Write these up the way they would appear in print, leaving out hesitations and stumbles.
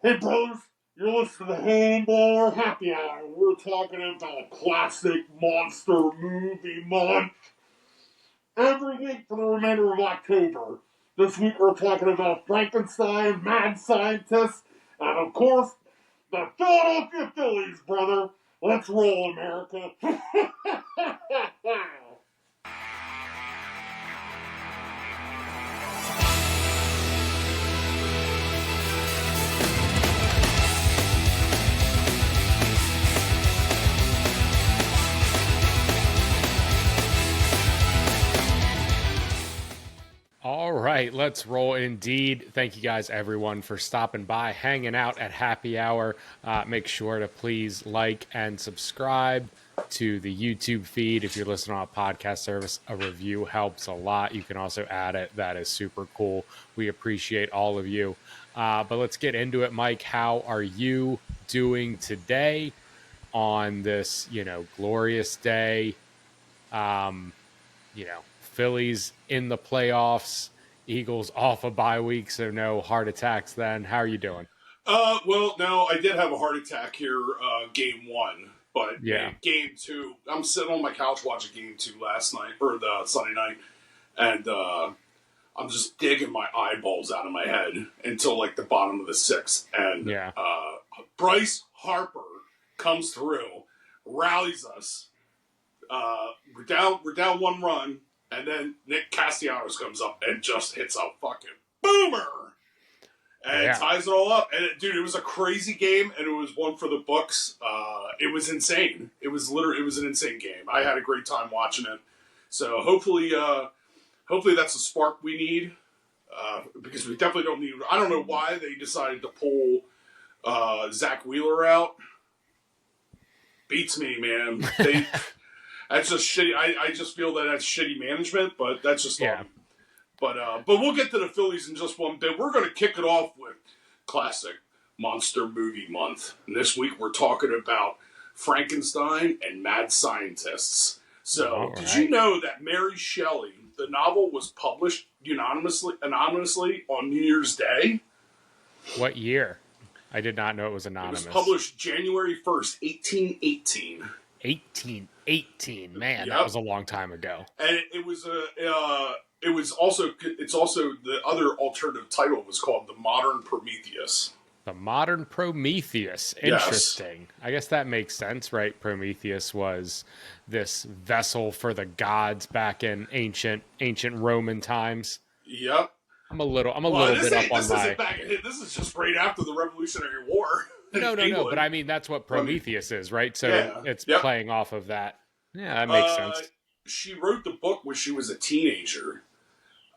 Hey, bros, you're listening to Homeball Happy Hour. We're talking about classic monster movie month every week for the remainder of October. This week we're talking about Frankenstein, Mad Scientist, and of course, the Philadelphia Phillies, brother. Let's roll, America. All right, let's roll indeed. Thank you guys, everyone, for stopping by, hanging out at Happy Hour. Make sure to please like and subscribe to the YouTube feed. If you're listening on a podcast service, a review helps a lot. You can also add it. That is super cool. We appreciate all of you. But let's get into it. Mike, how are you doing today on this, glorious day? Phillies in the playoffs, Eagles off a bye week, so no heart attacks then. How are you doing? Well, no, I did have a heart attack here, game one, but Yeah. game two, I'm sitting on my couch watching game two last night, or the Sunday night, and I'm just digging my eyeballs out of my head until like the bottom of the sixth, and Bryce Harper comes through, rallies us. We're down one run. And then Nick Castellanos comes up and just hits a fucking boomer. And ties it all up. And, it was a crazy game, and it was one for the books. It was insane. It was an insane game. I had a great time watching it. So hopefully that's a spark we need. Because we definitely don't need... I don't know why they decided to pull Zach Wheeler out. Beats me, man. That's just shitty. I just feel that that's shitty management, but that's just But we'll get to the Phillies in just one bit. We're going to kick it off with classic monster movie month. And this week we're talking about Frankenstein and Mad Scientists. So, Did you know that Mary Shelley, the novel, was published anonymously on New Year's Day? What year? I did not know it was anonymous. It was published January 1st, 1818. 1818, man, that was a long time ago. And it's also the other alternative title was called The Modern Prometheus. The Modern Prometheus. Interesting. Yes. I guess that makes sense, right? Prometheus was this vessel for the gods back in ancient Roman times. Yep. I'm a little bit up on my... This is just right after the Revolutionary War. No, but I mean, that's what Prometheus is, right? So it's playing off of that. Yeah, that makes sense. She wrote the book when she was a teenager.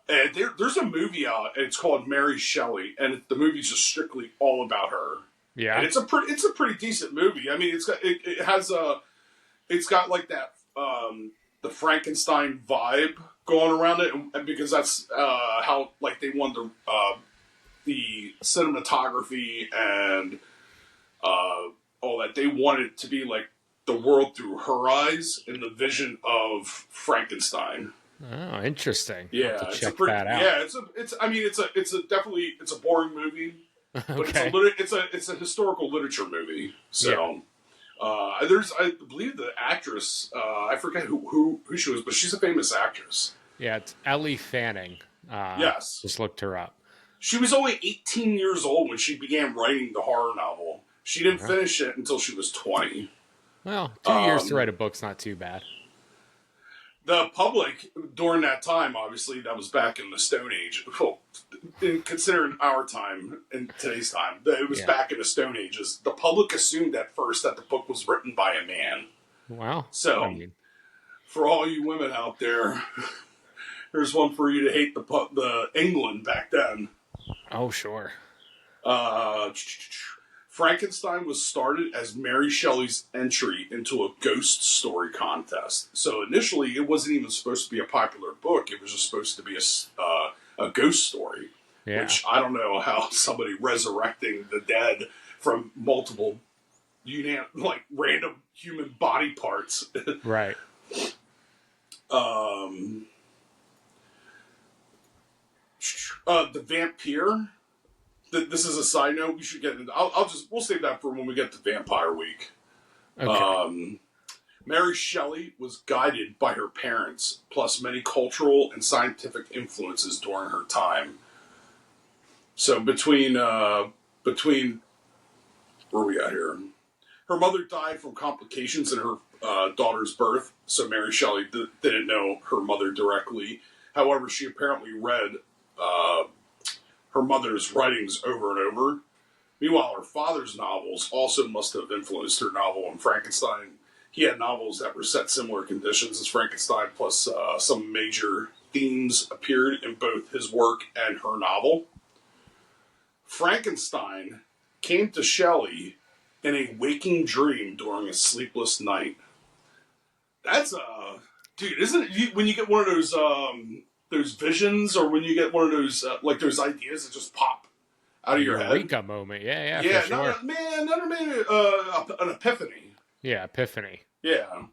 And there's a movie out, and it's called Mary Shelley, and the movie's just strictly all about her. Yeah. And it's a pretty decent movie. I mean, it's got like that, the Frankenstein vibe going around it, and because that's how, like, they wanted the cinematography and all that. They wanted it to be like the world through her eyes and the vision of Frankenstein. Oh, interesting. Yeah, check that out. Yeah, it's a boring movie, but it's a historical literature movie. So, I believe the actress, I forget who she was, but she's a famous actress. Yeah, it's Ellie Fanning. Yes, just looked her up. She was only 18 years old when she began writing the horror novel. She didn't finish it until she was 20. Well, 2 years to write a book's not too bad. The public, during that time, obviously, that was back in the Stone Age. Well, considering our time and today's time, it was back in the Stone Ages. The public assumed at first that the book was written by a man. Wow. So, for all you women out there, here's one for you to hate the England back then. Oh, sure. Frankenstein was started as Mary Shelley's entry into a ghost story contest. So initially, it wasn't even supposed to be a popular book. It was just supposed to be a ghost story. Yeah. Which I don't know how somebody resurrecting the dead from multiple, random human body parts. Right. The vampire this is a side note. We should get into. We'll save that for when we get to Vampire Week. Okay. Mary Shelley was guided by her parents, plus many cultural and scientific influences during her time. So between where are we at here? Her mother died from complications in her daughter's birth, so Mary Shelley didn't know her mother directly. However, she apparently read her mother's writings over and over. Meanwhile, her father's novels also must have influenced her novel on Frankenstein. He had novels that were set similar conditions as Frankenstein, plus some major themes appeared in both his work and her novel. Frankenstein came to Shelley in a waking dream during a sleepless night. That's dude, isn't it? When you get one of those visions, or when you get one of those like those ideas that just pop out of your head. Eureka moment, yeah, for sure. An epiphany. Yeah, epiphany. Yeah.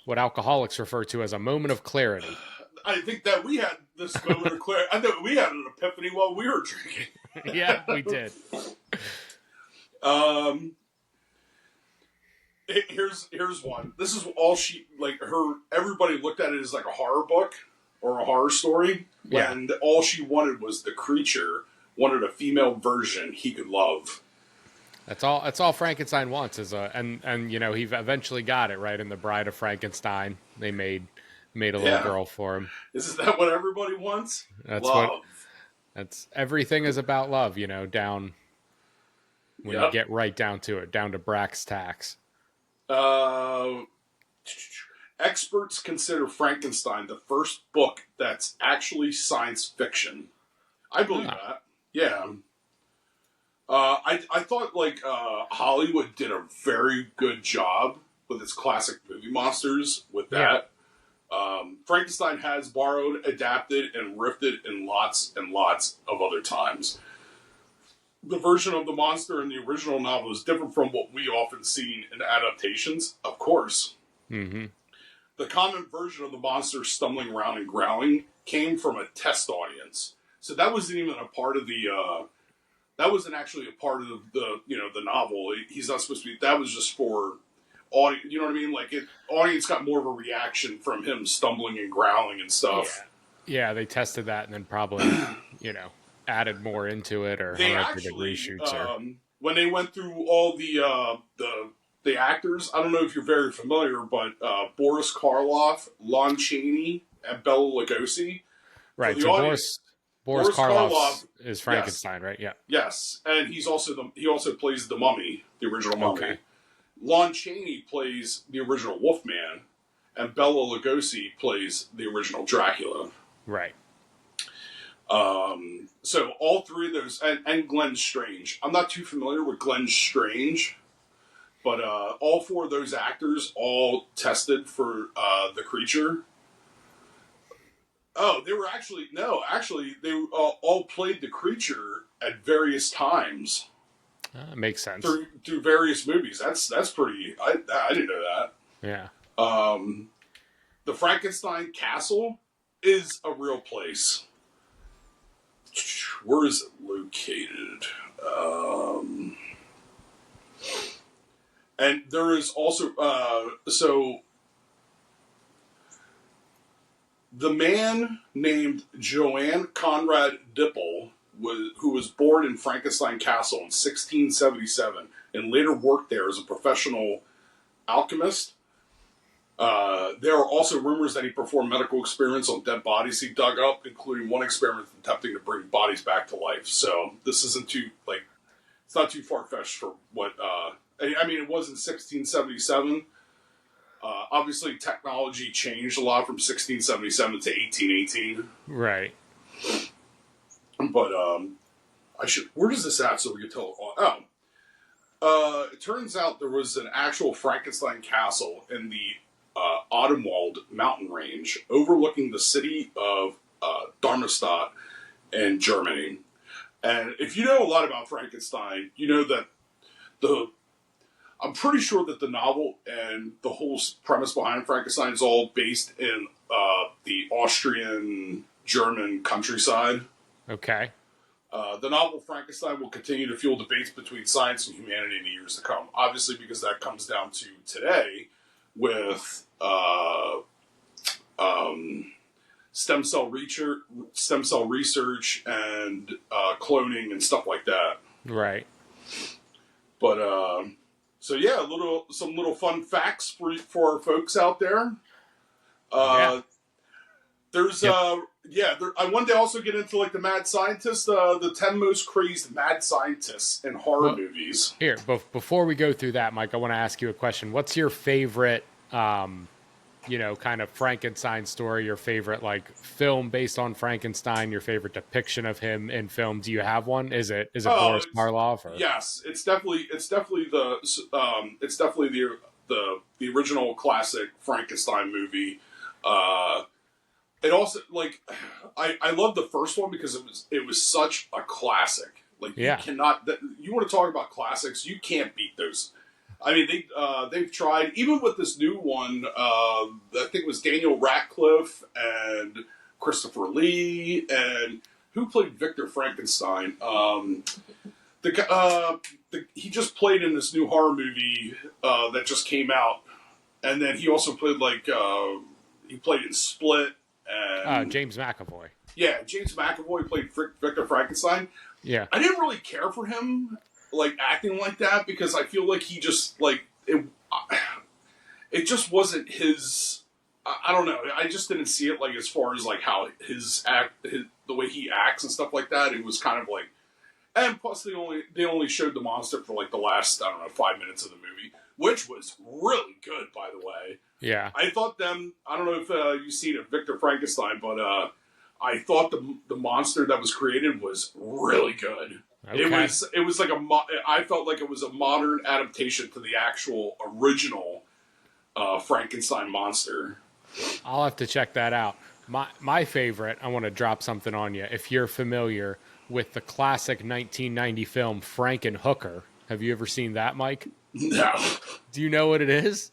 What alcoholics refer to as a moment of clarity. I think that we had this moment of clarity. I know we had an epiphany while we were drinking. Yeah, we did. Here's one. This is all everybody looked at it as like a horror book or a horror story. Yeah. And all she wanted was the creature wanted a female version he could love. That's all Frankenstein wants is and you know, he eventually got it, right? In The Bride of Frankenstein, they made a little girl for him. Isn't that what everybody wants? Love. That's everything is about love, you know, down when you get right down to it, down to brass tacks. Experts consider Frankenstein the first book that's actually science fiction. I believe that. Yeah. I thought Hollywood did a very good job with its classic movie monsters with that. Frankenstein has borrowed, adapted, and riffed in lots and lots of other times. The version of the monster in the original novel is different from what we often see in adaptations, of course. Mm-hmm. The common version of the monster stumbling around and growling came from a test audience. So that wasn't even a part of the... that wasn't actually a part of the novel. He's not supposed to be... That was just for... audience, you know what I mean? Like, audience got more of a reaction from him stumbling and growling and stuff. Yeah, they tested that and then probably, added more into it, or they however actually, did reshoots. when they went through all the actors, I don't know if you're very familiar, but Boris Karloff, Lon Chaney, and Bela Lugosi. Right, so Boris Karloff is Frankenstein, yes. Right? Yeah. Yes, and he also plays the Mummy, the original Mummy. Okay. Lon Chaney plays the original Wolfman, and Bela Lugosi plays the original Dracula. Right. So all three of those, and Glenn Strange. I'm not too familiar with Glenn Strange, but all four of those actors all tested for the creature. Oh, they all played the creature at various times. Makes sense. Through various movies. That's pretty... I didn't know that. Yeah. The Frankenstein Castle is a real place. Where is it located? And there is also... the man named Johann Conrad Dippel, who was born in Frankenstein Castle in 1677 and later worked there as a professional alchemist. There are also rumors that he performed medical experiments on dead bodies he dug up, including one experiment attempting to bring bodies back to life. So this isn't too, it's not too far-fetched for what, I mean, it was in 1677. Obviously, technology changed a lot from 1677 to 1818. Right. But where does this at so we can tell? It turns out there was an actual Frankenstein castle in the Odenwald mountain range overlooking the city of Darmstadt in Germany. And if you know a lot about Frankenstein, you know that I'm pretty sure that the novel and the whole premise behind Frankenstein is all based in the Austrian-German countryside. Okay. The novel Frankenstein will continue to fuel debates between science and humanity in the years to come. Obviously, because that comes down to today with stem cell research, and cloning and stuff like that. Right. But so yeah, some little fun facts for our folks out there. There's I wanted to also get into like the mad scientists, the 10 most crazed mad scientists in horror movies. Here, before we go through that, Mike, I want to ask you a question. What's your favorite, kind of Frankenstein story? Your favorite like film based on Frankenstein? Your favorite depiction of him in film? Do you have one? Is it Boris Karloff? Or? Yes, it's definitely the original classic Frankenstein movie. It also I love the first one because it was such a classic. Like you cannot. You want to talk about classics? You can't beat those. I mean they've tried even with this new one. I think it was Daniel Radcliffe and Christopher Lee and who played Victor Frankenstein. He just played in this new horror movie that just came out, and then he also played he played in Split. And James McAvoy. Yeah, James McAvoy played Victor Frankenstein. Yeah, I didn't really care for him acting like that because I feel like he just it just wasn't his. I don't know. I just didn't see it as far as how the way he acts and stuff like that. It was kind of and plus they only showed the monster for the last 5 minutes of the movie, which was really good, by the way. Yeah, I thought I don't know if you've seen it, Victor Frankenstein, but I thought the monster that was created was really good. Okay. It was I felt like it was a modern adaptation to the actual original Frankenstein monster. I'll have to check that out. My favorite, I want to drop something on you. If you're familiar with the classic 1990 film Frankenhooker, have you ever seen that, Mike? No. Do you know what it is?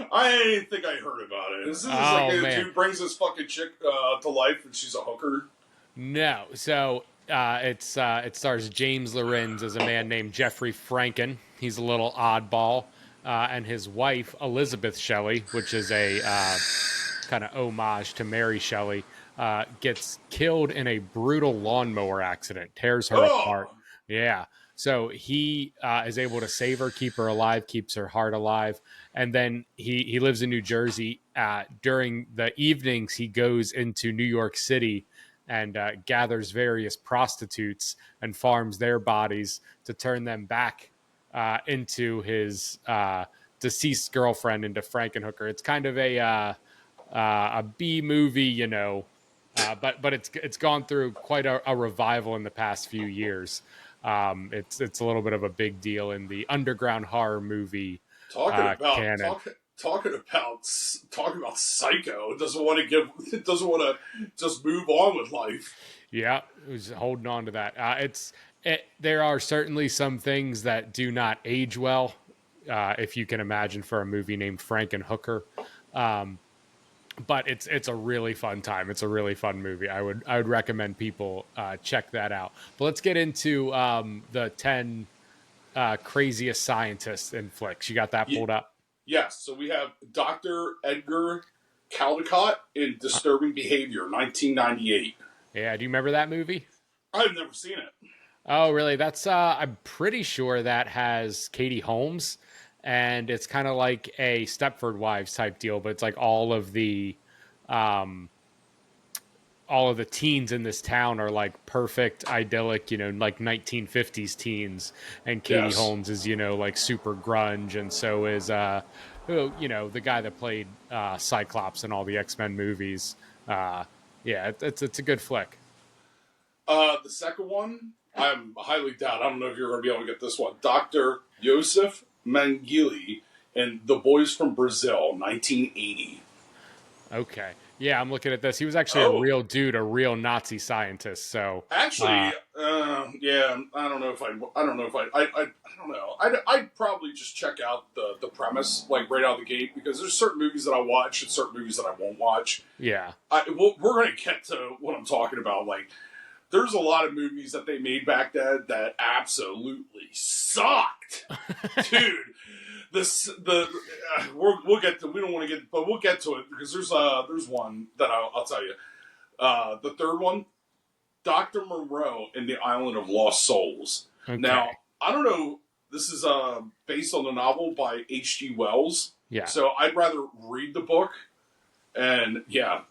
I think I heard about it. This is a dude brings this fucking chick to life and she's a hooker. No. So it stars James Lorenz as a man named Jeffrey Franken. He's a little oddball. And his wife, Elizabeth Shelley, which is a kind of homage to Mary Shelley, gets killed in a brutal lawnmower accident, tears her apart. Yeah. So he is able to save her, keep her alive, keeps her heart alive. And then he lives in New Jersey. During the evenings, he goes into New York City and gathers various prostitutes and farms their bodies to turn them back into his deceased girlfriend, into Frankenhooker. It's kind of a B movie, but it's gone through quite a revival in the past few years. It's a little bit of a big deal in the underground horror movie canon. Talking about Psycho. It doesn't want to just move on with life. Yeah, who's holding on to that. There are certainly some things that do not age well, if you can imagine, for a movie named Frankenhooker. But it's a really fun time. It's a really fun movie. I would recommend people check that out. But let's get into the 10 craziest scientists in flicks. You got that pulled up? Yes. So we have Dr. Edgar Caldecott in Disturbing Behavior, 1998. Yeah. Do you remember that movie? I've never seen it. Oh, really? That's I'm pretty sure that has Katie Holmes, and it's kind of like a Stepford Wives type deal, but it's all of the teens in this town are perfect, idyllic, 1950s teens, and Katie Holmes is super grunge, and so is the guy that played Cyclops in all the X-Men movies. It's a good flick. The second one, I'm highly doubt. I don't know if you're going to be able to get this one. Dr. Joseph Mengele in The Boys from Brazil, 1980. Okay. Yeah, I'm looking at this. He was actually a real dude, a real Nazi scientist. So actually, I don't know if I don't know. I'd probably just check out the premise right out of the gate, because there's certain movies that I watch and certain movies that I won't watch. Yeah. We're going to get to what I'm talking about. there's a lot of movies that they made back then that absolutely sucked, dude. We'll get to. We don't want to get, but we'll get to it because there's one that I'll tell you. The third one, Dr. Moreau and the Island of Lost Souls. Okay. Now, I don't know. This is based on the novel by H.G. Wells. Yeah. So I'd rather read the book. And yeah,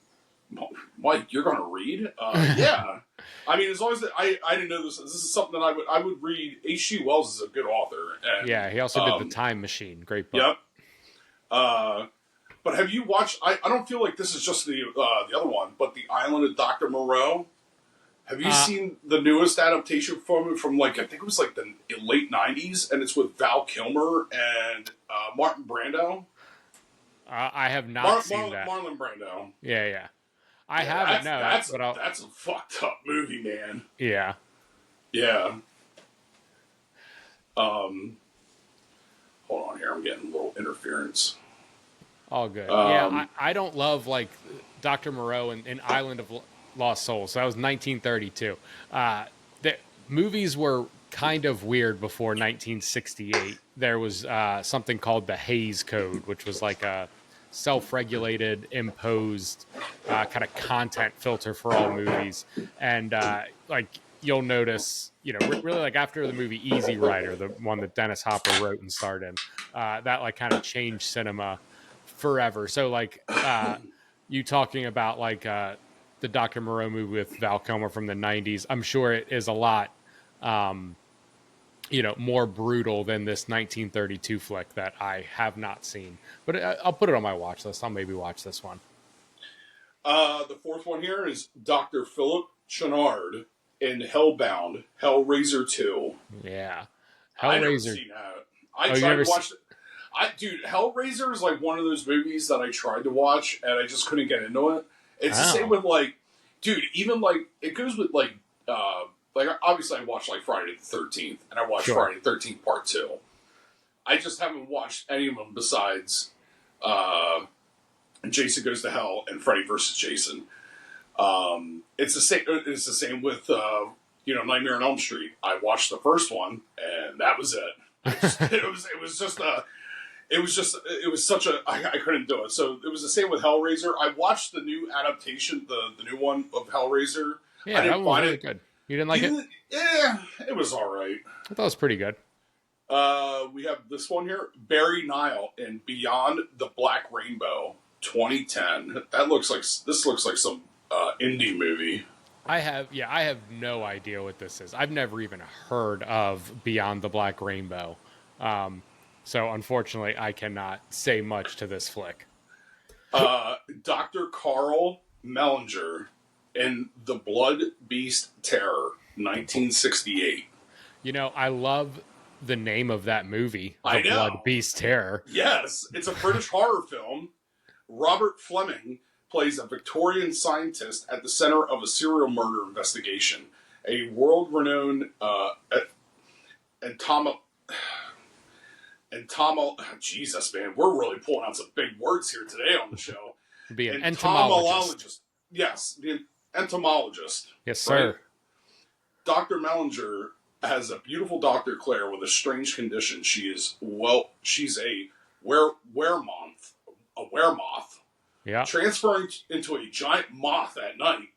Mike, you're going to read? Yeah. I mean, as long as I didn't know this. This is something that I would read. H.G. Wells is a good author. And, yeah, he also did The Time Machine. Great book. Yep. But have you watched? I don't feel like this is just the other one, but The Island of Dr. Moreau. Have you seen the newest adaptation from like, I think it was like the late 90s, and it's with Val Kilmer and Martin Brando? I have not seen that. Marlon Brando. Yeah. I haven't, no. That's a fucked up movie, man. Yeah. Yeah. Hold on here. I'm getting a little interference. All good. Yeah, I don't love, like, Dr. Moreau and Island of Lost Souls. So that was 1932. The movies were kind of weird before 1968. There was something called the Hays Code, which was like a self-regulated, imposed kind of content filter for all movies. And like you'll notice, you know, really like after the movie Easy Rider, the one that Dennis Hopper wrote and starred in, that like kind of changed cinema forever. So like you talking about like the Dr. Moreau movie with Val Kilmer from the 90s, I'm sure it is a lot, you know, more brutal than this 1932 flick that I have not seen. But I'll put it on my watch list. I'll maybe watch this one. The fourth one here is Dr. Philip Chenard in Hellbound, Hellraiser 2. Yeah. Hellraiser. I never seen that. I tried to watch it. Dude, Hellraiser is like one of those movies that I tried to watch and I just couldn't get into it. It's the same with like, dude, even like, it goes with like obviously I watched like Friday the 13th and I watched Friday the 13th Part 2. I just haven't watched any of them besides Jason Goes to Hell and Freddy vs. Jason. It's the same with Nightmare on Elm Street. I watched the first one and that was it. It was such a I couldn't do it. So it was the same with Hellraiser. I watched the new adaptation, the new one of Hellraiser. Yeah, that one was really good. You didn't like it? Yeah, it was all right. I thought it was pretty good. We have this one here, Barry Nile in Beyond the Black Rainbow, 2010. This looks like some indie movie. I have no idea what this is. I've never even heard of Beyond the Black Rainbow. So unfortunately, I cannot say much to this flick. Dr. Carl Mellinger in The Blood Beast Terror, 1968. You know, I love the name of that movie, The Blood Beast Terror. Yes, it's a British horror film. Robert Fleming plays a Victorian scientist at the center of a serial murder investigation. A world-renowned Jesus, man, we're really pulling out some big words here today on the show. Be an entomologist. Yes, the entomologist. Yes, sir. Right? Dr. Mellinger has a beautiful Dr. Claire with a strange condition. She's a weremoth. Yeah. Transferring into a giant moth at night.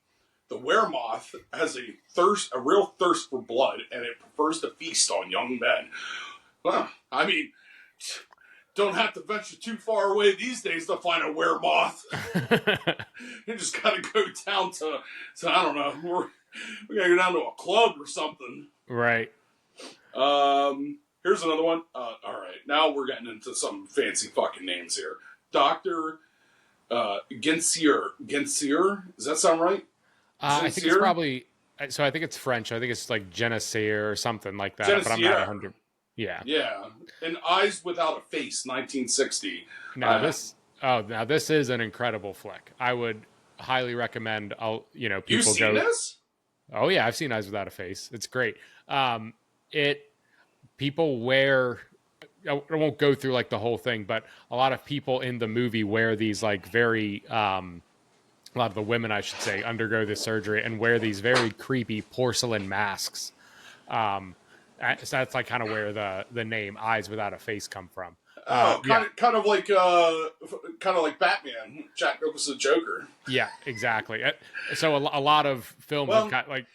The weremoth has a real thirst for blood, and it prefers to feast on young men. Well, I mean, don't have to venture too far away these days to find a weremoth. You just gotta go down to I don't know, we gotta go down to a club or something. Right. Here's another one. All right, now we're getting into some fancy fucking names here. Dr. Gensier. Does that sound right? I think it's probably, so I think it's French. I think it's like Genesir or something like that, but I'm not 100. Yeah. Yeah. And Eyes Without a Face, 1960. Now this is an incredible flick. I would highly recommend, people You've seen this? Oh yeah, I've seen Eyes Without a Face. It's great. People wear, I won't go through like the whole thing, but a lot of people in the movie wear these like very a lot of the women, I should say, undergo this surgery and wear these very creepy porcelain masks. So that's like kind of where the name Eyes Without a Face come from. Oh, Yeah, kind of like Batman, Jack Nicholson Joker. yeah, exactly. So a lot of films Well, have kind of like,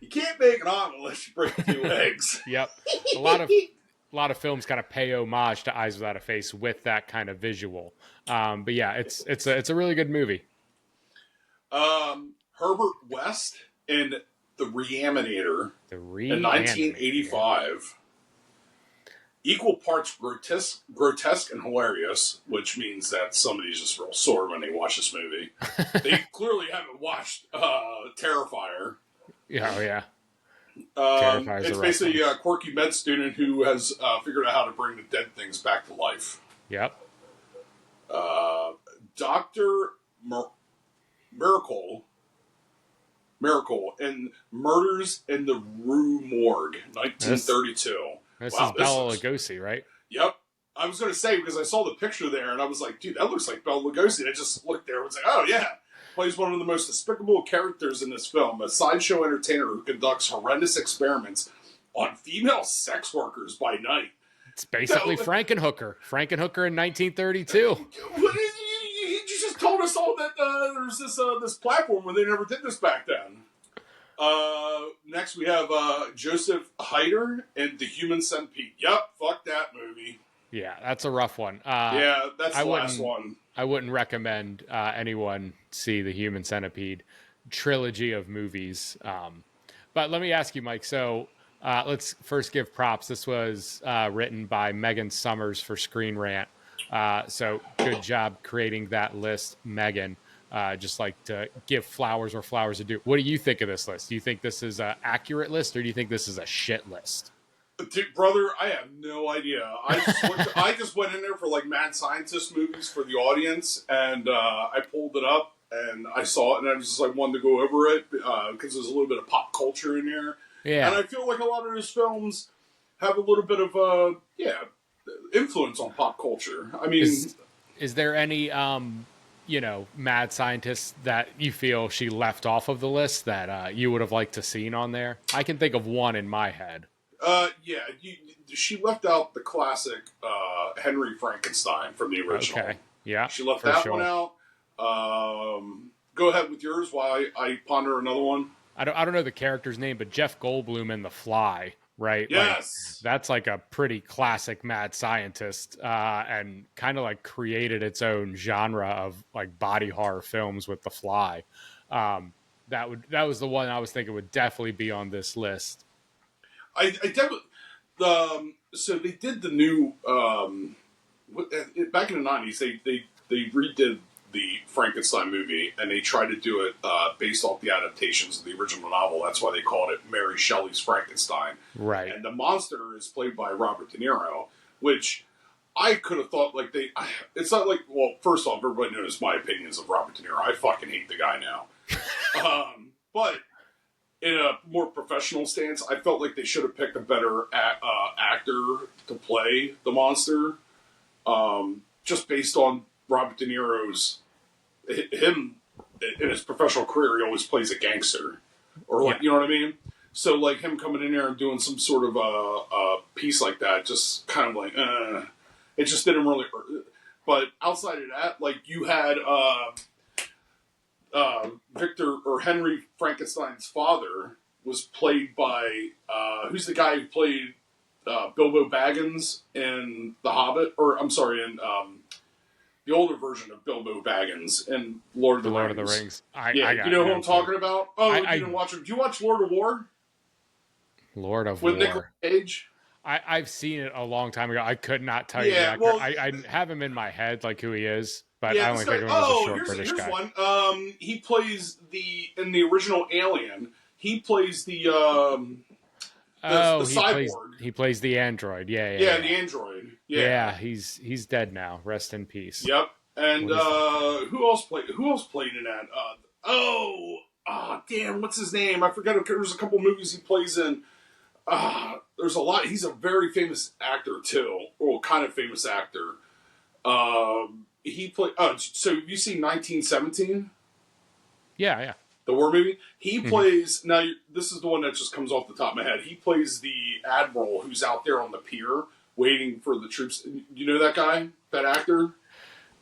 you can't make an omelet unless you break 2 eggs. yep, a lot of films kind of pay homage to Eyes Without a Face with that kind of visual. But yeah, it's a really good movie. Herbert West in The Reanimator in 1985. Equal parts grotesque and hilarious, which means that somebody's just real sore when they watch this movie. They clearly haven't watched Terrifier. Yeah, oh yeah. It's basically a quirky med student who has figured out how to bring the dead things back to life. Yep. Dr. Miracle and Murders in the Rue Morgue, 1932. This is Bela Lugosi, right? Yep. I was going to say, because I saw the picture there, and I was like, dude, that looks like Bela Lugosi. And I just looked there and was like, oh, yeah. Plays one of the most despicable characters in this film, a sideshow entertainer who conducts horrendous experiments on female sex workers by night. It's basically Frankenhooker. Frankenhooker in 1932. You just told us all that there's this platform where they never did this back then. Next we have Joseph Heider and The Human Centipede. Yep, fuck that movie. Yeah, that's a rough one. Yeah, that's the last one. I wouldn't recommend anyone see the Human Centipede trilogy of movies. But let me ask you, Mike. So let's first give props. This was written by Megan Summers for Screen Rant. So good job creating that list, Megan. Just like to give flowers where flowers are due. What do you think of this list? Do you think this is an accurate list, or do you think this is a shit list? Dude, brother, I have no idea. I just went in there for like mad scientist movies for the audience, and I pulled it up and I saw it, and I was just like wanted to go over it because there's a little bit of pop culture in there. Yeah, and I feel like a lot of these films have a little bit of influence on pop culture. I mean, is there any mad scientists that you feel she left off of the list that you would have liked to seen on there? I can think of one in my head. She left out the classic Henry Frankenstein from the original. Okay, yeah, she left that one out. Go ahead with yours while I ponder another one. I don't know the character's name, but Jeff Goldblum in The Fly, right? Yes, that's like a pretty classic mad scientist, and kind of like created its own genre of like body horror films with The Fly. That was the one I was thinking would definitely be on this list. I definitely. So they did the new back in the 90s. They redid the Frankenstein movie, and they tried to do it based off the adaptations of the original novel. That's why they called it Mary Shelley's Frankenstein. Right. And the monster is played by Robert De Niro, which I could have thought like it's not like, well, first off, everybody knows my opinions of Robert De Niro. I fucking hate the guy now. But in a more professional stance, I felt like they should have picked a better actor to play the monster, just based on Robert De Niro's him in his professional career. He always plays a gangster, or like you know what I mean. So like him coming in there and doing some sort of a piece like that, just kind of like it just didn't really. But outside of that, like you had. Victor or Henry Frankenstein's father was played by who's the guy who played Bilbo Baggins in The Hobbit, or I'm sorry, in the older version of Bilbo Baggins in Lord of the Rings. You know who I'm talking about? Oh, you didn't watch it. Did you watch Lord of War? Lord of War with Nicolas Cage. I've seen it a long time ago. I could not tell you the actor. Well, I have him in my head, like who he is. But I only think of him as a short British guy. Here's one. He plays in the original Alien. He plays the cyborg. He plays the android. Yeah, the android. Yeah, he's dead now. Rest in peace. Yep. And who else played in that? Damn, what's his name? I forgot. There's a couple movies he plays in. There's a lot. He's a very famous actor too, or kind of famous actor. He played. So have you seen 1917? Yeah. The war movie. He Mm-hmm. plays now. This is the one that just comes off the top of my head. He plays the admiral who's out there on the pier waiting for the troops. You know that guy, that actor.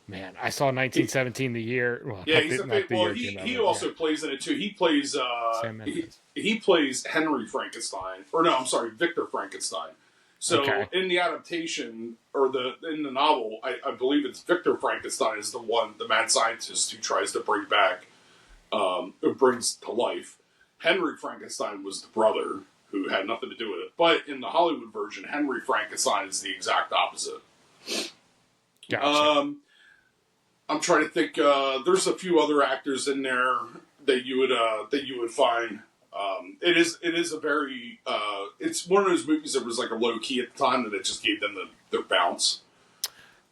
Man, I saw 1917 the year. Well, Yeah, he's a not the well. year it came out, He but also plays in it too. He plays Sam Mendes. he plays Henry Frankenstein, or no, I'm sorry, Victor Frankenstein. So Okay. in the adaptation or in the novel, I believe it's Victor Frankenstein is the mad scientist who tries to bring back, who brings to life. Henry Frankenstein was the brother who had nothing to do with it. But in the Hollywood version, Henry Frankenstein is the exact opposite. Gotcha. I'm trying to think. There's a few other actors in there that you would find. It is a very. It's one of those movies that was like a low key at the time that it just gave them their bounce.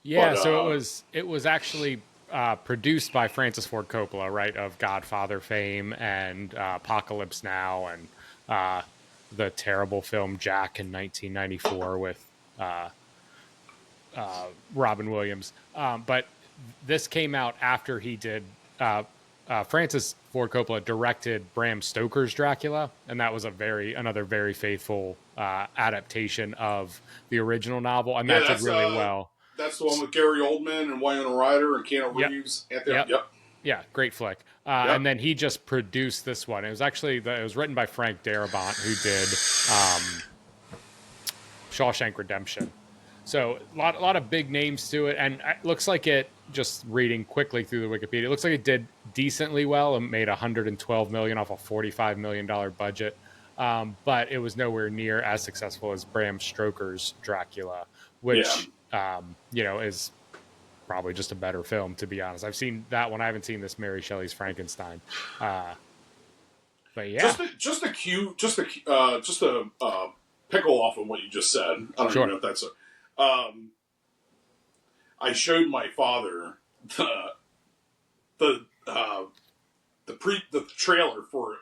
Yeah, But, so it was actually produced by Francis Ford Coppola, right, of Godfather fame and Apocalypse Now and the terrible film Jack in 1994 with Robin Williams. But this came out after he did. Francis Ford Coppola directed Bram Stoker's Dracula, and that was another very faithful adaptation of the original novel, and that did really well. That's the one with Gary Oldman and Winona Ryder and Keanu Reeves. Yep. Yeah, great flick. And then he just produced this one. It was actually it was written by Frank Darabont, who did Shawshank Redemption. So a lot of big names to it, and it looks like it. Just reading quickly through the Wikipedia, it looks like it did decently well and made $112 million off a $45 million budget, but it was nowhere near as successful as Bram Stoker's Dracula, which is probably just a better film, to be honest. I've seen that one. I haven't seen this Mary Shelley's Frankenstein. But yeah, just to pickle off of what you just said. I don't even know if that's I showed my father the trailer for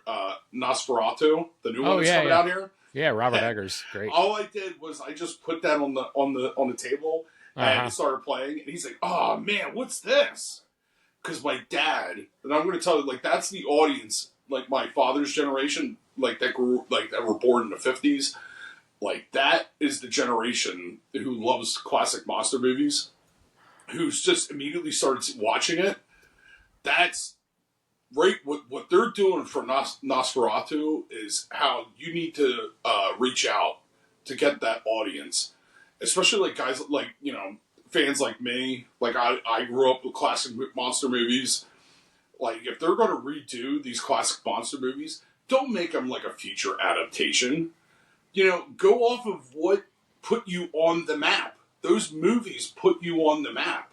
Nosferatu, the new one that's coming out here. Yeah, Robert Eggers, great. All I did was I just put that on the table and it started playing, and he's like, "Oh man, what's this?" Because my dad, and I'm going to tell you, like, that's the audience, like my father's generation, like that were born in the '50s. Like, that is the generation who loves classic monster movies, who's just immediately started watching it. That's right. What they're doing for Nosferatu is how you need to reach out to get that audience, especially like guys like fans like me. Like I grew up with classic monster movies. Like, if they're going to redo these classic monster movies, don't make them like a feature adaptation. Go off of what put you on the map. Those movies put you on the map.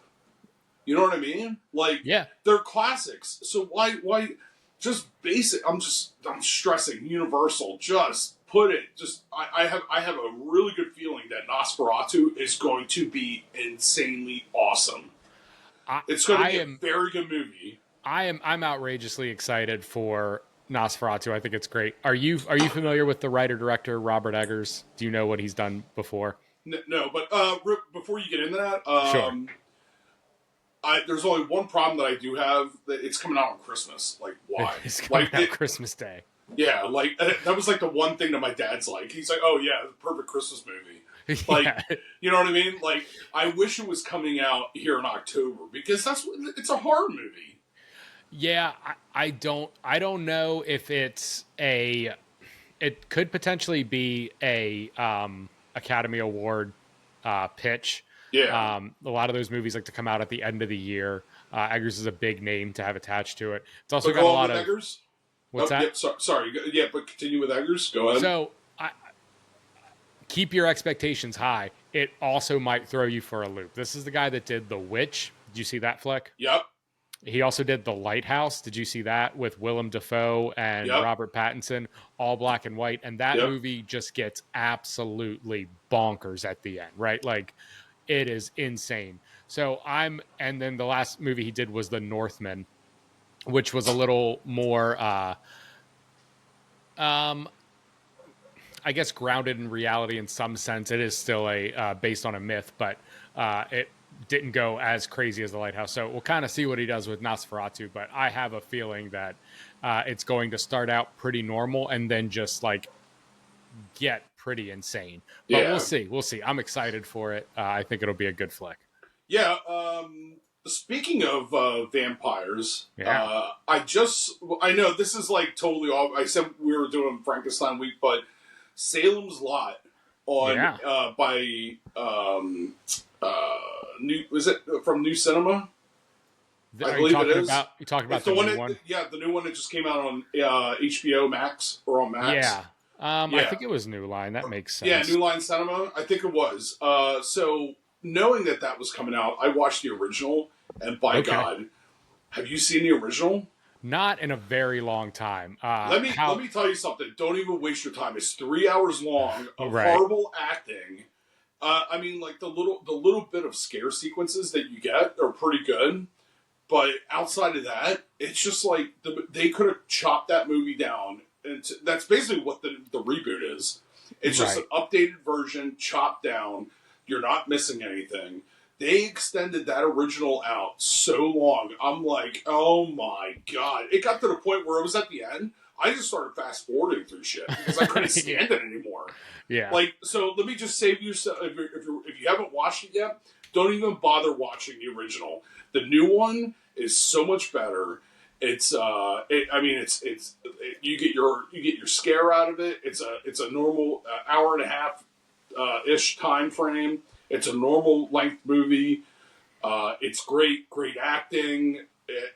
You know what I mean? Like, they're classics. So why just basic? I'm stressing Universal. Just put it. I have a really good feeling that Nosferatu is going to be insanely awesome. It's going to be a very good movie. I'm outrageously excited for Nosferatu. I think it's great. Are you familiar with the writer-director Robert Eggers? Do you know what he's done before? No, but before you get into that, sure. There's only one problem that I do have. That it's coming out on Christmas. Like, why? It's coming out Christmas Day. Yeah, like, that was like the one thing that my dad's like. He's like, "Oh yeah, perfect Christmas movie." Like, you know what I mean? Like, I wish it was coming out here in October, because it's a horror movie. Yeah, I don't know if it could potentially be a Academy Award pitch. Yeah. A lot of those movies like to come out at the end of the year. Eggers is a big name to have attached to it. It's also got a lot of Eggers. What's that? Yeah, sorry. Yeah, but continue with Eggers. Go ahead. So, keep your expectations high. It also might throw you for a loop. This is the guy that did The Witch. Did you see that flick? Yep. He also did The Lighthouse. Did you see that with Willem Dafoe and Robert Pattinson, all black and white? And that movie just gets absolutely bonkers at the end, right? Like, it is insane. So and then the last movie he did was The Northman, which was a little more, I guess, grounded in reality in some sense. It is still based on a myth, but didn't go as crazy as The Lighthouse. So we'll kind of see what he does with Nosferatu, but I have a feeling that it's going to start out pretty normal and then just like get pretty insane. But Yeah. we'll see. We'll see. I'm excited for it. I think it'll be a good flick. Yeah. Speaking of vampires, Yeah. I know this is like totally off. I said we were doing Frankenstein week, but Salem's Lot on by new, is it from New Cinema? I believe it is. You talking about the new one? Yeah, the new one that just came out on HBO Max or on Max. Yeah. I think it was New Line. That makes sense. Yeah, New Line Cinema. I think it was. So knowing that was coming out, I watched the original, and by God, have you seen the original? Not in a very long time. Let me tell you something. Don't even waste your time. It's 3 hours long of horrible acting. I mean, like the little bit of scare sequences that you get are pretty good, but outside of that, it's just like they could have chopped that movie down, and that's basically what the reboot is. It's just an updated version, chopped down. You're not missing anything. They extended that original out so long. I'm like, oh my God. It got to the point where it was at the end. I just started fast forwarding through shit because I couldn't stand it anymore. Yeah. Like, so let me just save you, if you haven't watched it yet, don't even bother watching the original. The new one is so much better. It's, you get your scare out of it. It's a normal hour and a half ish time frame. It's a normal length movie. It's great acting.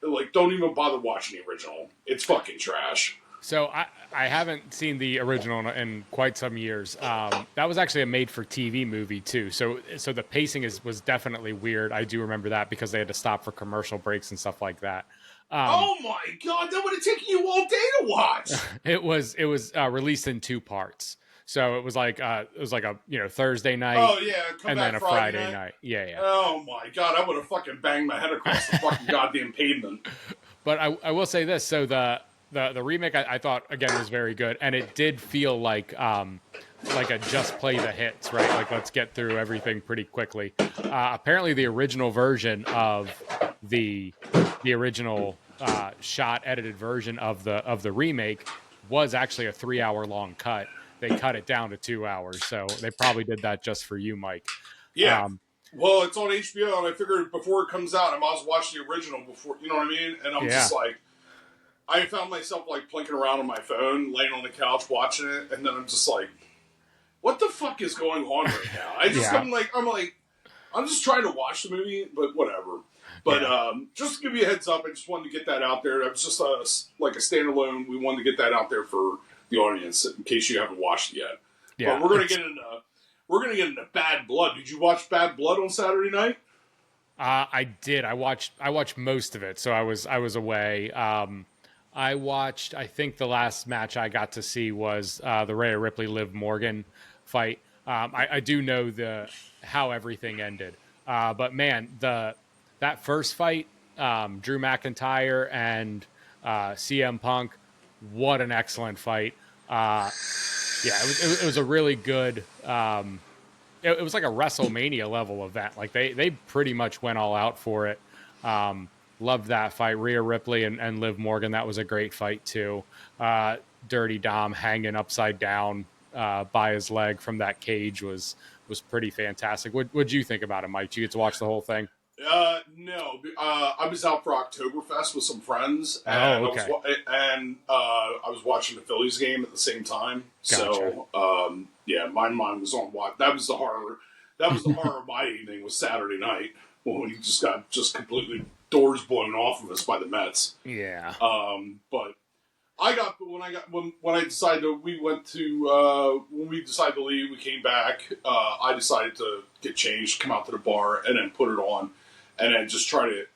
Like, don't even bother watching the original. It's fucking trash. So I haven't seen the original in quite some years. That was actually a made-for-TV movie too. So the pacing was definitely weird. I do remember that because they had to stop for commercial breaks and stuff like that. Oh my God, that would have taken you all day to watch. It was released in 2 parts. So it was like a Thursday night. Oh yeah, and then a Friday night. Yeah. Oh my God, I would have fucking banged my head across the fucking goddamn pavement. But I will say this: so the remake I thought again was very good, and it did feel like a just play the hits, right? Like let's get through everything pretty quickly. Apparently, the original version of the original shot edited version of the remake was actually a 3-hour long cut. They cut it down to 2 hours, so they probably did that just for you, Mike. Yeah. Well, it's on HBO, and I figured before it comes out, I might as well watch the original before, you know what I mean? And I'm just like, I found myself like plinking around on my phone, laying on the couch watching it, and then I'm just like, what the fuck is going on right now? I'm just trying to watch the movie, but whatever. But just to give you a heads up, I just wanted to get that out there. It was just like a standalone. We wanted to get that out there for the audience in case you haven't watched it yet. Yeah, but we're gonna get into Bad Blood. Did you watch Bad Blood on Saturday night? I did. I watched most of it, so I was away. I watched. I think the last match I got to see was the Rhea Ripley Liv Morgan fight. I do know how everything ended, but man, that first fight, Drew McIntyre and CM Punk, what an excellent fight. It was a really good. It was like a WrestleMania level event. Like they pretty much went all out for it. Loved that fight. Rhea Ripley and Liv Morgan. That was a great fight too. Dirty Dom hanging upside down by his leg from that cage was pretty fantastic. What'd you think about it, Mike? Did you get to watch the whole thing? No. I was out for Oktoberfest with some friends, and I was watching the Phillies game at the same time. Gotcha. So, my mind was on what that was the horror. That was the horror of my evening was Saturday night when we just got completely doors blown off of us by the Mets. Yeah. But when I decided to, when we decided to leave, we came back. I decided to get changed, come out to the bar, and then put it on. And then just try to,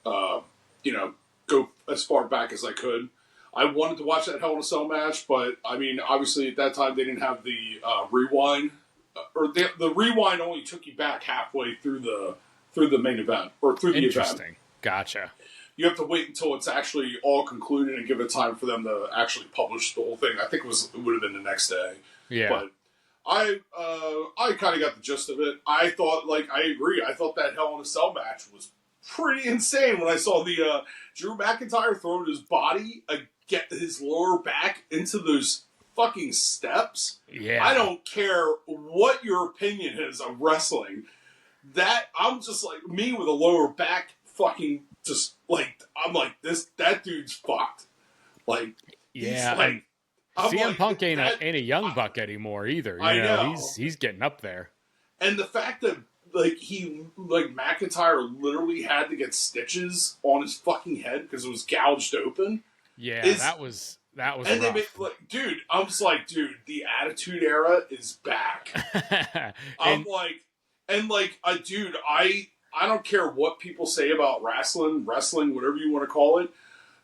go as far back as I could. I wanted to watch that Hell in a Cell match, but I mean, obviously at that time they didn't have the rewind, or the rewind only took you back halfway through the main event or through the event. Interesting. Gotcha. You have to wait until it's actually all concluded and give it time for them to actually publish the whole thing. I think it would have been the next day. Yeah. But I kind of got the gist of it. I thought, like, I agree. I thought that Hell in a Cell match was pretty insane when I saw the Drew McIntyre throwing his body, get his lower back into those fucking steps. Yeah. I don't care what your opinion is of wrestling. That I'm just like me with a lower back, fucking just like I'm like this. That dude's fucked. Like yeah, like, CM like, Punk ain't a young buck anymore either. You know, he's getting up there. And the fact that like McIntyre literally had to get stitches on his fucking head because it was gouged open. Yeah, that was. And rough. They made, like, dude, I'm just like, dude, the Attitude Era is back. Dude, I don't care what people say about wrestling, whatever you want to call it.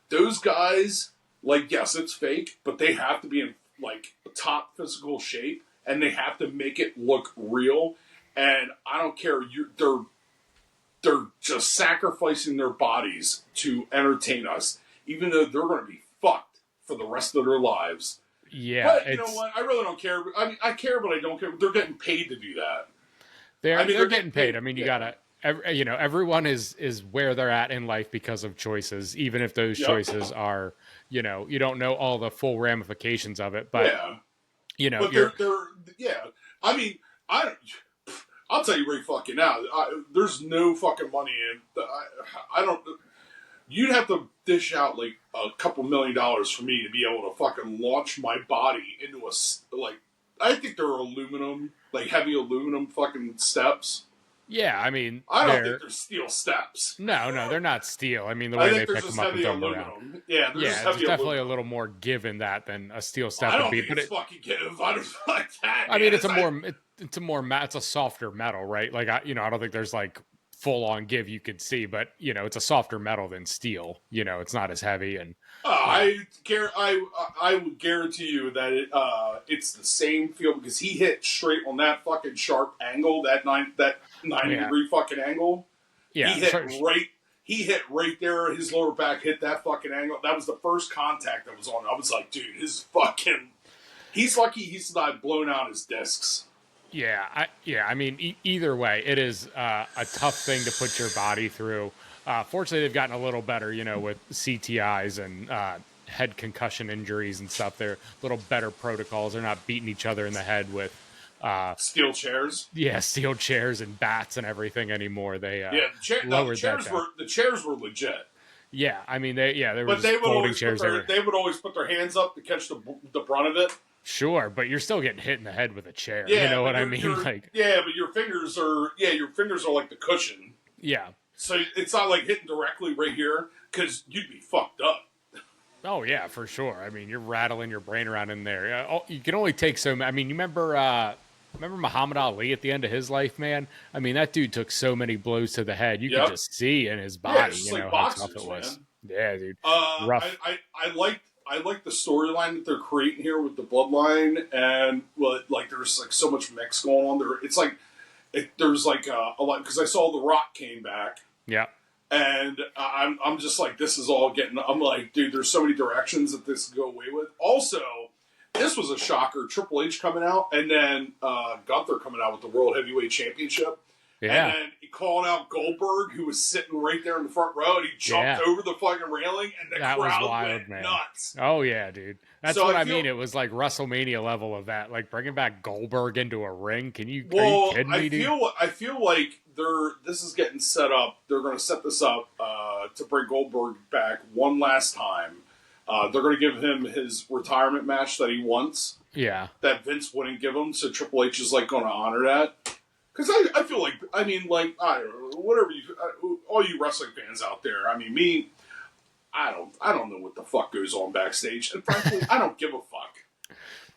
Those guys, like, yes, it's fake, but they have to be in, like, top physical shape, and they have to make it look real. And I don't care. They're just sacrificing their bodies to entertain us, even though they're going to be fucked for the rest of their lives. Yeah. But you know what? I really don't care. I mean, I care, but I don't care. They're getting paid to do that. They're getting paid. I mean, you gotta, everyone is where they're at in life because of choices, even if those choices are, you don't know all the full ramifications of it, but but they're I mean, I'll tell you right fucking now. There's no fucking money in. I don't. You'd have to dish out like a couple $1 million for me to be able to fucking launch my body into I think they're aluminum, like heavy aluminum fucking steps. Yeah, I mean, I don't think they're steel steps. No, they're not steel. I mean, the way they pick them up and throw them around. Yeah, there's definitely a little more give in that than a steel step would be. But it's fucking give. I don't like that. I mean, it's a softer metal, right? Like I don't think there's like full on give you could see, but it's a softer metal than steel. It's not as heavy and. I would guarantee you that it's the same feel because he hit straight on that fucking sharp angle, that 90 degree fucking angle. Yeah, he hit right there. His lower back hit that fucking angle. That was the first contact that was on. I was like, dude, he's lucky he's not blown out his discs. Yeah, I mean, either way, it is a tough thing to put your body through. Fortunately, they've gotten a little better, with CTIs and head concussion injuries and stuff. They're a little better protocols. They're not beating each other in the head with steel chairs. Yeah, steel chairs and bats and everything anymore. They the chairs were legit. Yeah, I mean they were folding chairs. They would always put their hands up to catch the brunt of it. Sure, but you're still getting hit in the head with a chair. Yeah, you know what I mean? But your fingers are like the cushion. Yeah. So it's not like hitting directly right here because you'd be fucked up. Oh yeah, for sure. I mean, you're rattling your brain around in there. You can only take so many. I mean, you remember Muhammad Ali at the end of his life, man? I mean, that dude took so many blows to the head. You could just see in his body, like how boxers, tough it was. Man. Yeah, dude. Rough. I like the storyline that they're creating here with the bloodline, and there's like so much mix going on there. It's like there's like a lot because I saw The Rock came back. Yeah. And I'm just like, this is all getting. I'm like, dude, there's so many directions that this could go away with. Also, this was a shocker. Triple H coming out, and then Gunther coming out with the World Heavyweight Championship. Yeah. And then he called out Goldberg, who was sitting right there in the front row, and he jumped over the fucking railing, and the crowd went nuts. Oh, yeah, dude. That's what I mean. It was like WrestleMania level of that. Like, bringing back Goldberg into a ring. Are you kidding me, dude? I feel like this is getting set up. They're going to set this up to bring Goldberg back one last time. They're going to give him his retirement match that he wants. Yeah. That Vince wouldn't give him, so Triple H is, like, going to honor that. Because I feel like, I mean, like, I don't know, whatever all you wrestling fans out there, I mean, me, I don't know what the fuck goes on backstage. And frankly, I don't give a fuck.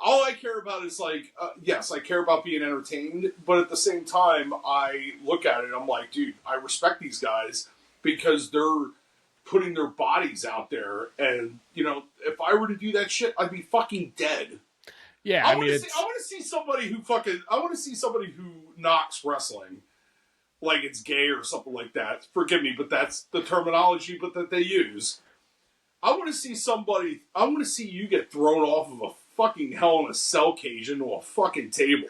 All I care about is, like, yes, I care about being entertained, but at the same time, I look at it, I'm like, dude, I respect these guys because they're putting their bodies out there, and, if I were to do that shit, I'd be fucking dead. Yeah, I want to see somebody who knocks wrestling like it's gay or something like that. Forgive me, but that's the terminology that they use. I want to see you get thrown off of a fucking Hell in a Cell cage into a fucking table.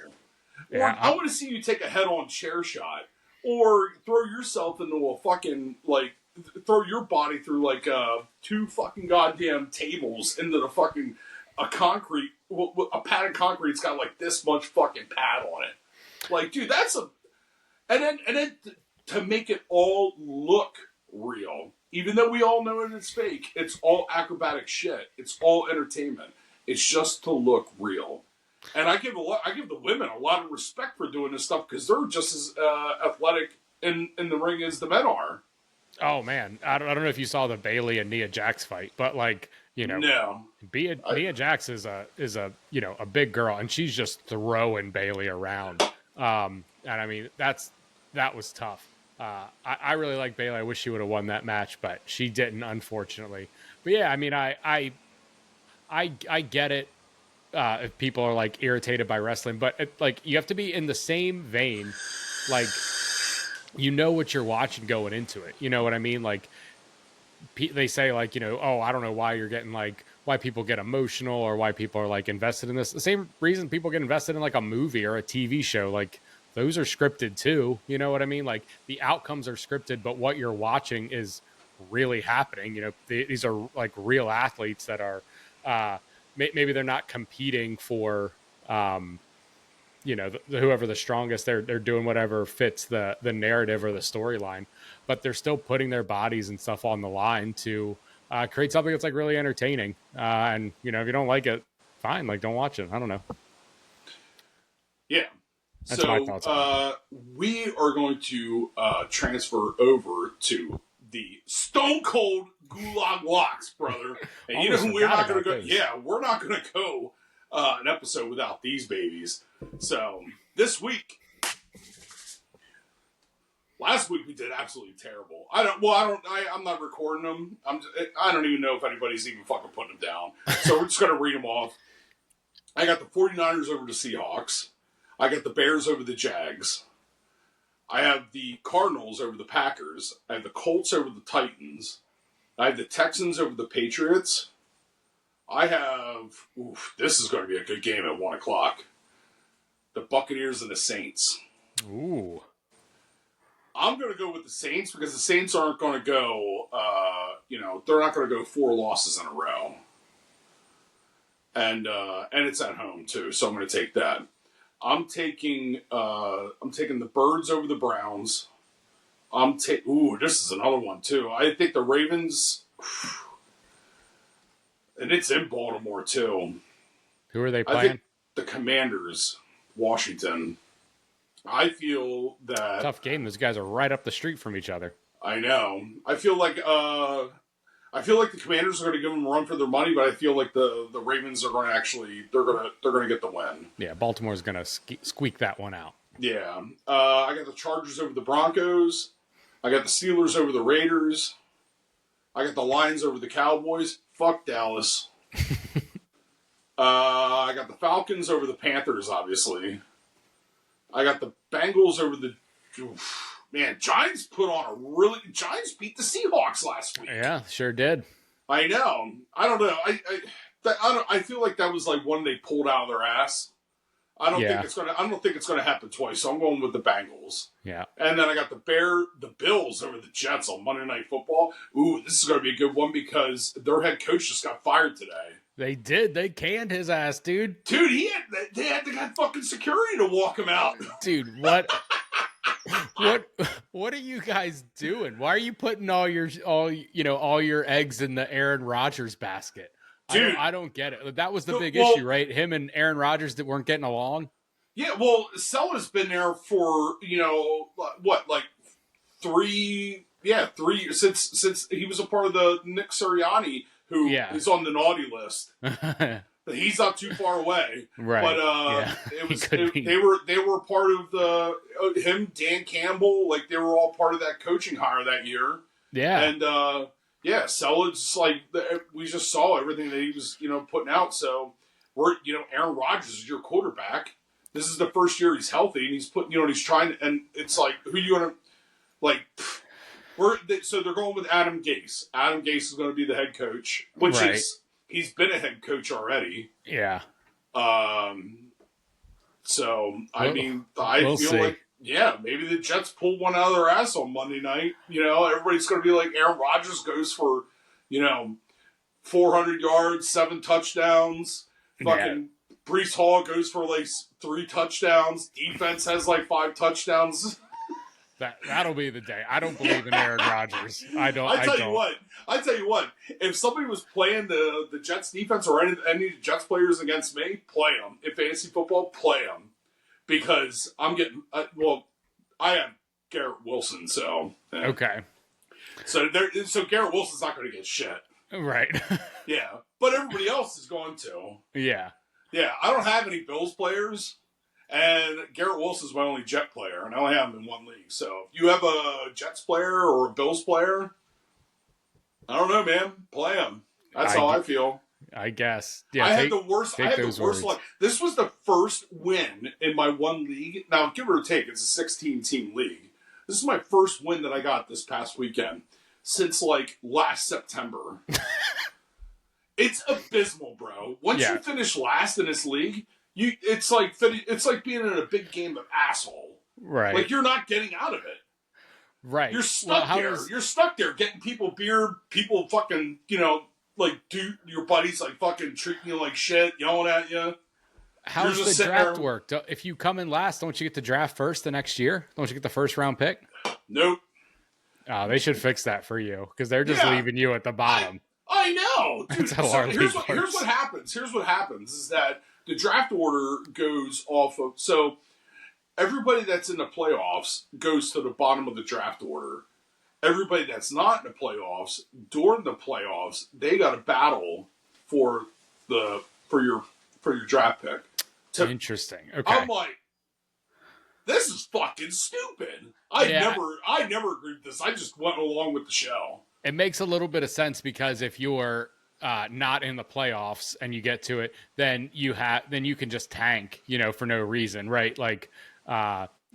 Or Yeah, I want to see you take a head-on chair shot, or throw yourself into a fucking throw your body through like 2 fucking goddamn tables into the fucking a pad of concrete. It's got like this much fucking pad on it. Like, dude, that's a and then to make it all look real, even though we all know it's fake. It's all acrobatic shit. It's all entertainment. It's just to look real. And I give the women a lot of respect for doing this stuff because they're just as athletic in the ring as the men are. Oh man, I don't know if you saw the Bailey and Nia Jax fight, but like, you know, no. Nia Jax is a you know, a big girl, and she's just throwing Bailey around. And I mean that was tough. I really like Bailey. I wish she would have won that match, but she didn't, unfortunately. But yeah, I mean, I get it. If people are like irritated by wrestling, but like you have to be in the same vein, like you know what you're watching going into it. You know what I mean? Like they say, like, you know, oh, I don't know why you're getting like why people get emotional or why people are like invested in this. The same reason people get invested in like a movie or a TV show, like those are scripted too. You know what I mean? Like the outcomes are scripted, but what you're watching is really happening. You know, these are like real athletes that are. Maybe they're not competing for, you know, whoever the strongest. They're doing whatever fits the narrative or the storyline, but they're still putting their bodies and stuff on the line to create something that's like really entertaining. And you know, if you don't like it, fine, like don't watch it. I don't know. Yeah. That's my thoughts on it. We are going to transfer over to the Stone Cold Gulag Locks, brother. And you know, we're not going to go. Yeah, we're not going to go an episode without these babies. So this week, last week we did absolutely terrible. I'm not recording them. I don't even know if anybody's even fucking putting them down. So we're just going to read them off. I got the 49ers over the Seahawks. I got the Bears over the Jags. I have the Cardinals over the Packers. I have the Colts over the Titans. I have the Texans over the Patriots. I have... this is going to be a good game at 1 o'clock. The Buccaneers and the Saints. Ooh. I'm going to go with the Saints because the Saints aren't going to go... they're not going to go 4 losses in a row. And it's at home, too, so I'm going to take that. I'm taking the Birds over the Browns. This is another one too. I think the Ravens, and it's in Baltimore too. Who are they playing? I think the Commanders, Washington. I feel that tough game. Those guys are right up the street from each other. I know. I feel like the Commanders are going to give them a run for their money, but I feel like the Ravens are going to actually they're going to get the win. Yeah, Baltimore's going to squeak that one out. Yeah, I got the Chargers over the Broncos. I got the Steelers over the Raiders. I got the Lions over the Cowboys. Fuck Dallas. I got the Falcons over the Panthers, obviously. I got the Bengals over the... Man, Giants Giants beat the Seahawks last week. Yeah, sure did. I know. I don't know. I feel like that was like one they pulled out of their ass. I don't think it's gonna happen twice. So I'm going with the Bengals. Yeah. And then I got the Bills over the Jets on Monday Night Football. Ooh, this is gonna be a good one because their head coach just got fired today. They did. They canned his ass, dude. Dude, they had to get fucking security to walk him out. Dude, what? What are you guys doing? Why are you putting all your eggs in the Aaron Rodgers basket? Dude, I don't get it. That was the big issue, right? Him and Aaron Rodgers that weren't getting along. Yeah, well, Sella's been there for three since he was a part of the Nick Sirianni, who is on the naughty list. He's not too far away, right? But they were part of him, Dan Campbell, like they were all part of that coaching hire that year. Yeah, and Sella just like we just saw everything that he was putting out. So we're Aaron Rodgers is your quarterback. This is the first year he's healthy, and he's putting he's trying, and it's like who you gonna like. So they're going with Adam Gase. Adam Gase is going to be the head coach, which is. He's been a head coach already. Yeah. So I mean, I we'll feel see. like maybe the Jets pull one out of their ass on Monday night. Everybody's going to be like Aaron Rodgers goes for 400 yards, 7 touchdowns. Fucking Brees Hall goes for like 3 touchdowns. Defense has like 5 touchdowns. That'll be the day. I don't believe in Aaron Rodgers. I tell you what. If somebody was playing the Jets defense or any of the Jets players against me, play them. In fantasy football, play them. Because I'm getting, I have Garrett Wilson, so. Okay. So Garrett Wilson's not going to get shit. Right. Yeah. But everybody else is going to. Yeah. Yeah. I don't have any Bills players. And Garrett Wilson's my only Jet player, and I only have him in one league. So if you have a Jets player or a Bills player, I don't know, man. Play him. That's how I feel. I guess. Yeah, I had the worst luck. This was the first win in my one league. Now, give or take, it's a 16-team league. This is my first win that I got this past weekend since, like, last September. It's abysmal, bro. Once you finish last in this league, it's like being in a big game of asshole. Right. Like, you're not getting out of it. Right. You're stuck there. You're stuck there getting people beer, people fucking, like, dude, your buddies, like, fucking treating you like shit, yelling at you. How does the draft work? If you come in last, don't you get to draft first the next year? Don't you get the first round pick? Nope. Oh, they should fix that for you because they're just leaving you at the bottom. I know. Dude, That's how here's what happens. Here's what happens is that the draft order goes off of... So everybody that's in the playoffs goes to the bottom of the draft order. Everybody that's not in the playoffs, during the playoffs, they got to battle for your draft pick. Interesting. Okay. I'm like, this is fucking stupid. I never agreed with this. I just went along with the show. It makes a little bit of sense because if you're not in the playoffs and you get to it, then you can just tank, for no reason, right? Like,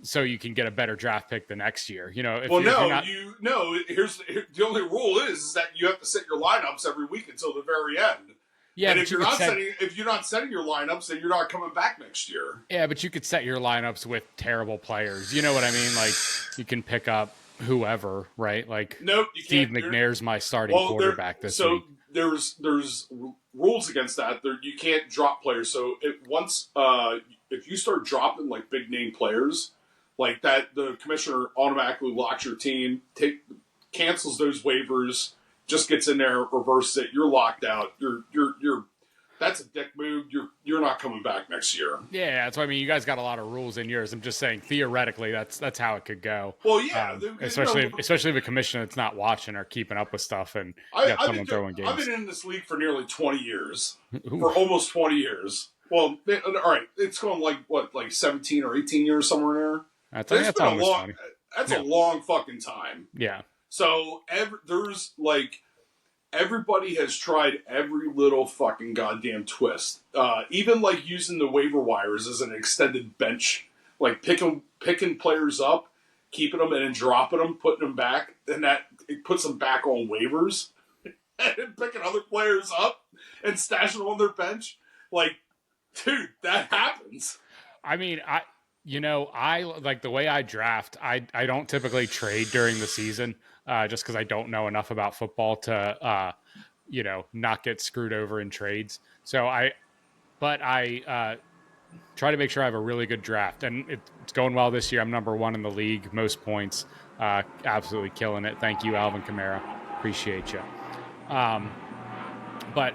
so you can get a better draft pick the next year. Here's the only rule is that you have to set your lineups every week until the very end. Yeah, and if you're not setting your lineups, then you're not coming back next year. Yeah, but you could set your lineups with terrible players. You know what I mean? Like you can pick up whoever, right? Like nope, you Steve can't. McNair's my starting quarterback this week. So there's rules against that. You can't drop players. So if you start dropping like big name players like that, the commissioner automatically locks your team, cancels those waivers. Just gets in there, reverses it. You're locked out. You're. That's a dick move. You're not coming back next year. Yeah, that's what I mean. You guys got a lot of rules in yours. I'm just saying theoretically, that's how it could go. Well, yeah, especially if the commissioner that's not watching or keeping up with stuff, and someone throwing games. I've been in this league for nearly 20 years. For almost 20 years. Well, all right, it's going like 17 or 18 years somewhere there. That's a long fucking time. Yeah. So there's like everybody has tried every little fucking goddamn twist. Even like using the waiver wires as an extended bench, like picking players up, keeping them and then dropping them, putting them back, and that it puts them back on waivers, and then picking other players up and stashing them on their bench. Like, dude, that happens. I mean, I like the way I draft. I don't typically trade during the season. Just because I don't know enough about football to, not get screwed over in trades. So I try to make sure I have a really good draft, and it's going well this year. I'm number 1 in the league, most points, absolutely killing it. Thank you, Alvin Kamara, appreciate you. But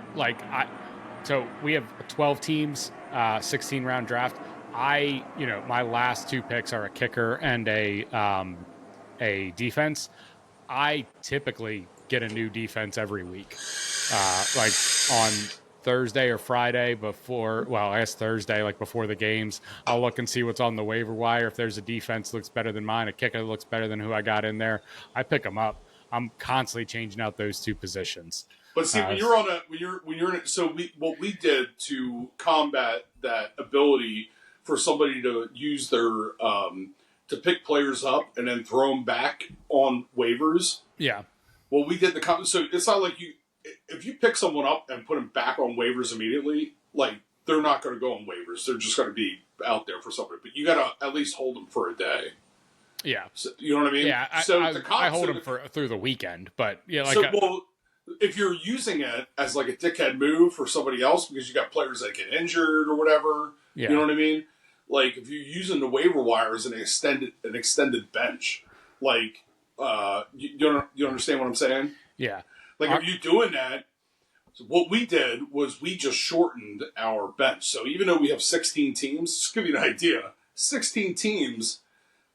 so we have 12 teams, 16 round draft. My last 2 picks are a kicker and a defense. I typically get a new defense every week. Like on Thursday or Friday Thursday, like before the games, I'll look and see what's on the waiver wire. If there's a defense that looks better than mine, a kicker that looks better than who I got in there, I pick them up. I'm constantly changing out those 2 positions. But see, what we did to combat that ability for somebody to use their, to pick players up and then throw them back on waivers. Yeah. Well, we did so it's not like if you pick someone up and put them back on waivers immediately, like they're not going to go on waivers. They're just going to be out there for somebody. But you got to at least hold them for a day. Yeah. So, you know what I mean? Yeah, I hold them through the weekend. But, yeah, like... if you're using it as like a dickhead move for somebody else because you got players that get injured or whatever, you know what I mean? Like, if you're using the waiver wire as an extended bench, like, you understand what I'm saying? Yeah. Like, if you're doing that, so what we did was we just shortened our bench. So even though we have 16 teams, just to give you an idea, 16 teams,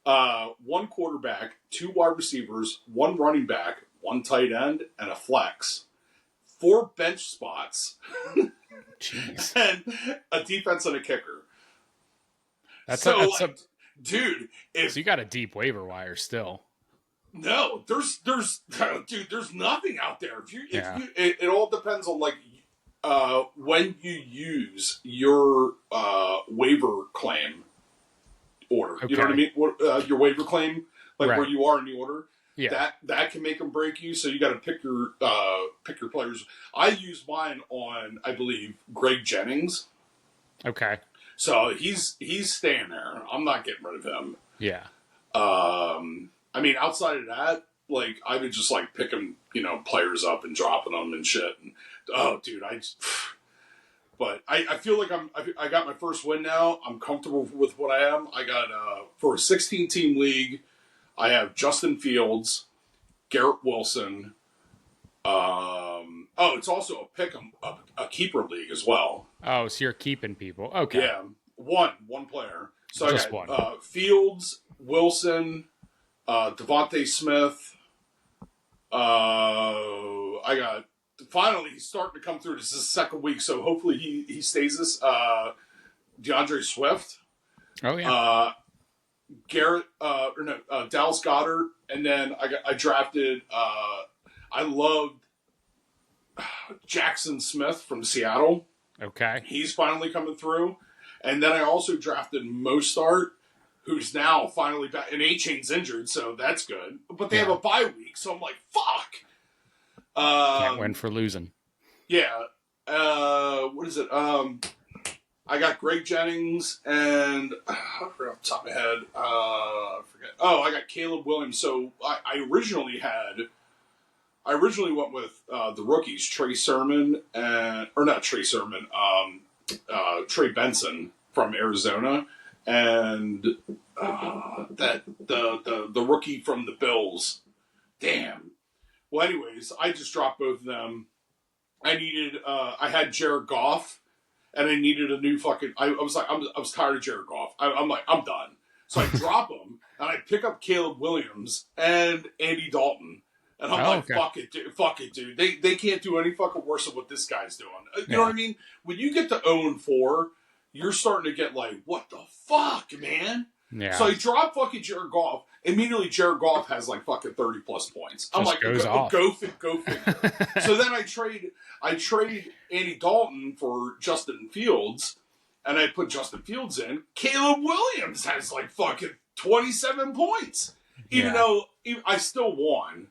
1 quarterback, 2 wide receivers, 1 running back, 1 tight end, and a flex, 4 bench spots, Jeez. and a defense and a kicker. Dude, so you got a deep waiver wire still. No, there's nothing out there. It all depends on like when you use your waiver claim order. Okay. You know what I mean? Your waiver claim, like where you are in the order. Yeah. That can make them break you. So you got to pick your players. I use mine on, I believe, Greg Jennings. Okay. So he's staying there. I'm not getting rid of him. Yeah. I mean, outside of that, like, I would just, like, picking, players up and dropping them and shit. And, but I feel like I got my first win now. I'm comfortable with what I am. I got, for a 16-team league, I have Justin Fields, Garrett Wilson. It's also a keeper league as well. Oh, so you're keeping people. Okay. Yeah, one player. So just I got one. Fields, Wilson, Devontae Smith. I got finally he's starting to come through. This is the 2nd week, so hopefully he stays this. DeAndre Swift. Oh yeah. Dallas Goedert, and then I drafted. I loved Jackson Smith from Seattle. Okay. He's finally coming through, and then I also drafted Mostart, who's now finally back. And A-Chain's injured, so that's good. But they have a bye week, so I'm like, fuck. Can't win for losing. Yeah. What is it? I got Greg Jennings and I forgot off the top of my head. I forget. Oh, I got Caleb Williams. So I originally went with the rookies, Trey Sermon Trey Benson from Arizona, and the rookie from the Bills. Damn. Well, anyways, I just dropped both of them. I had Jared Goff. And I needed a new fucking. I was tired of Jared Goff. I'm like, I'm done. So I drop him and I pick up Caleb Williams and Andy Dalton, and I'm like, okay. fuck it, dude. They can't do any fucking worse than what this guy's doing. You know what I mean? When you get to 0-4, you're starting to get like, what the fuck, man? Yeah. So I drop fucking Jared Goff. Immediately, Jared Goff has like fucking 30 plus points. I'm like, go figure. So then I trade Andy Dalton for Justin Fields, and I put Justin Fields in. Caleb Williams has like fucking 27 points, even though I still won.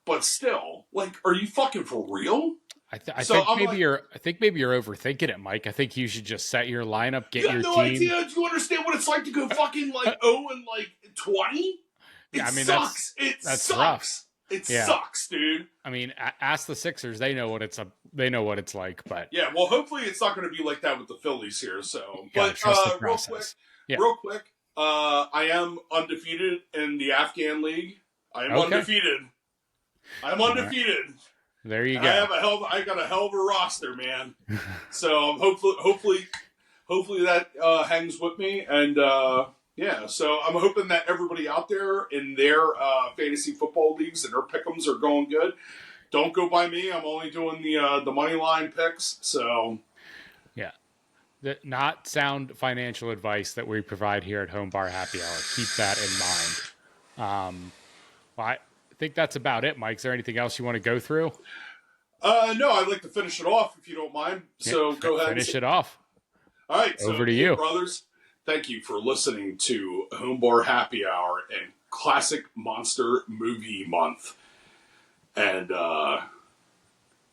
But still, like, are you fucking for real? I think maybe you're overthinking it, Mike. I think you should just set your lineup, get your team. You have no idea. Do you understand what it's like to go fucking like 0-20? It sucks. It sucks. Rough. It sucks, dude. I mean, ask the Sixers. They know what it's like. But yeah, well, hopefully it's not going to be like that with the Phillies here. So, but real quick, I am undefeated in the Afghan League. I am undefeated. I'm undefeated. Right. There you go. I got a hell of a roster, man. So hopefully that hangs with me, and so I'm hoping that everybody out there in their fantasy football leagues and their pick'ems are going good. Don't go by me. I'm only doing the money line picks. So yeah, not sound financial advice that we provide here at Home Bar Happy Hour. Keep that in mind. I think that's about it, Mike. Is there anything else you want to go through? No, I'd like to finish it off if you don't mind. So go ahead. Finish it off. All right. Over to you. Brothers. Thank you for listening to Home Bar Happy Hour and Classic Monster Movie Month. And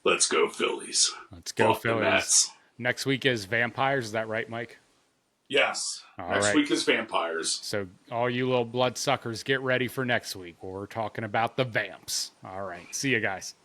let's go Phillies. Let's go Phillies. Next week is vampires. Is that right, Mike? Yes. All next right. week is vampires. So all you little bloodsuckers, get ready for next week where we're talking about the vamps. All right. See you guys.